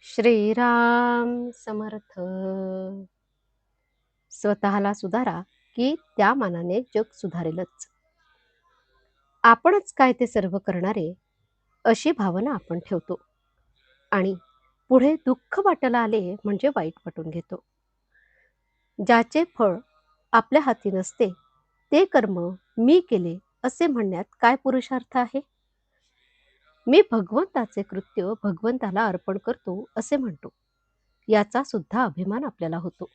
श्रीराम समर्थ. स्वतःला सुधारा की त्या मानाने जग सुधारेलच. आपणच काय ते सर्व करणारे अशी भावना आपण ठेवतो आणि पुढे दुःख वाटायला आले म्हणजे वाईट वाटून घेतो. ज्याचे फळ आपल्या हाती नसते ते कर्म मी केले असे म्हणण्यात काय पुरुषार्थ आहे. मी भगवंताचे कृत्य भगवंताला अर्पण करतो असे म्हणतो, याचा सुद्धा अभिमान आपल्याला होतो.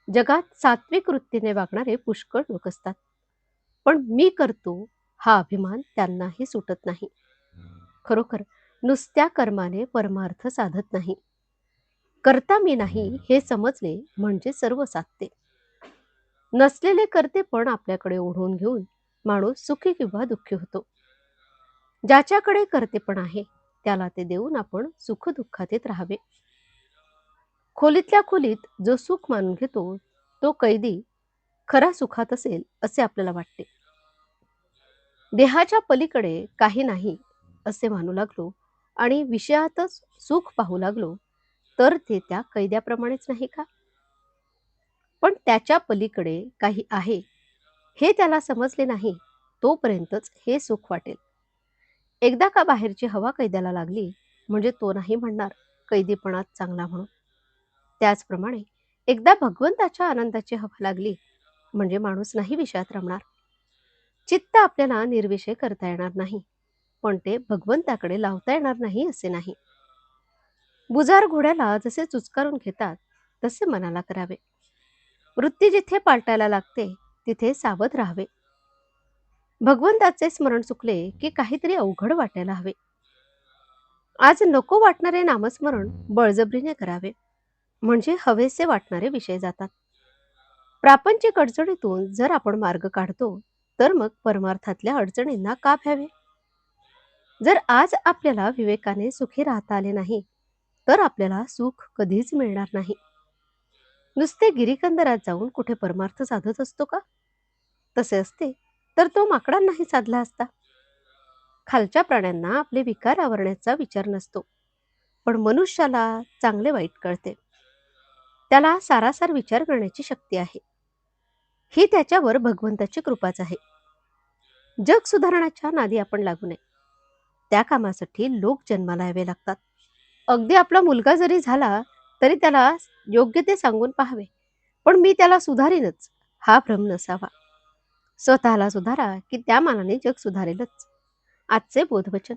जगात सात्विक वृत्तीने वागणारे पुष्कळ लोक असतात, पण मी करतो हा अभिमान त्यांनाही सुटत नाही. खरोखर नुसत्या कर्माने परमार्थ साधत नाही. करता मी नाही हे समजले म्हणजे सर्व साधते. नसलेले करते पण आपल्याकडे ओढून घेऊन माणूस सुखी किंवा दुःखी होतो. ज्याच्याकडे करते पण आहे त्याला ते देऊन आपण सुख दुःखात राहावे. खोलीतल्या खोलीत जो सुख मानून घेतो तो कैदी खरा सुखात असेल असे आपल्याला वाटते. देहाच्या पलीकडे काही नाही असे मानू लागलो आणि विषयातच सुख पाहू लागलो तर ते त्या कैद्याप्रमाणेच नाही का. पण त्याच्या पलीकडे काही आहे हे त्याला समजले नाही तोपर्यंतच हे सुख वाटेल. एकदा का बाहेरची हवा कैद्याला लागली म्हणजे तो नाही म्हणणार कैदीपणात चांगला म्हणून. त्याचप्रमाणे एकदा भगवंताच्या आनंदाची हवा लागली म्हणजे माणूस नाही विषयात रमणार. चित्त आपल्याला निर्विषय करता येणार नाही, पण ते भगवंताकडे लावता येणार नाही असे नाही. बुजार घोड्याला जसे चुचकारून घेतात तसे मनाला करावे. वृत्ती जिथे पालटायला लागते तिथे सावध राहावे. भगवंताचे स्मरण चुकले की काहीतरी अवघड वाटायला हवे. आज नको वाटणारे नामस्मरण बळजबरीने करावे, म्हणजे हवेसे वाटणारे विषय जातात. प्रापंचिक अडचणीतून जर आपण मार्ग काढतो तर मग परमार्थातल्या अडचणींना का भ्यावे. जर आज आपल्याला विवेकाने सुखी राहता आले नाही तर आपल्याला सुख कधीच मिळणार नाही. नुसते गिरीकंदरात जाऊन कुठे परमार्थ साधत असतो का. तसे असते तर तो माकडांनाही साधला असता. खालच्या प्राण्यांना आपले विकार आवरण्याचा विचार नसतो, पण मनुष्याला चांगले वाईट कळते. त्याला सारासार विचार करण्याची शक्ती आहे. ही त्याच्यावर भगवंताची कृपाच आहे. जग सुधारण्याच्या नादी आपण लागू नये. त्या कामासाठी लोक जन्माला यावे लागतात. अगदी आपला मुलगा जरी झाला तरी त्याला योग्य ते सांगून पाहावे, पण मी त्याला सुधारीनच हा भ्रम नसावा. स्वतःला सुधारा की त्या मानाने जग सुधारेलच. आजचे बोधवचन.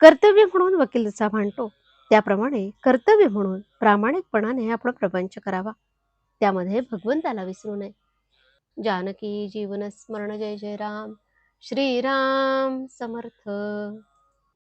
कर्तव्य म्हणून वकील जसा भांडतो त्याप्रमाणे कर्तव्य म्हणून प्रामाणिकपणाने आपण प्रपंच करावा. त्यामध्ये भगवंताला विसरू नये. जानकी जीवन स्मरण. जय जय राम. श्रीराम समर्थ.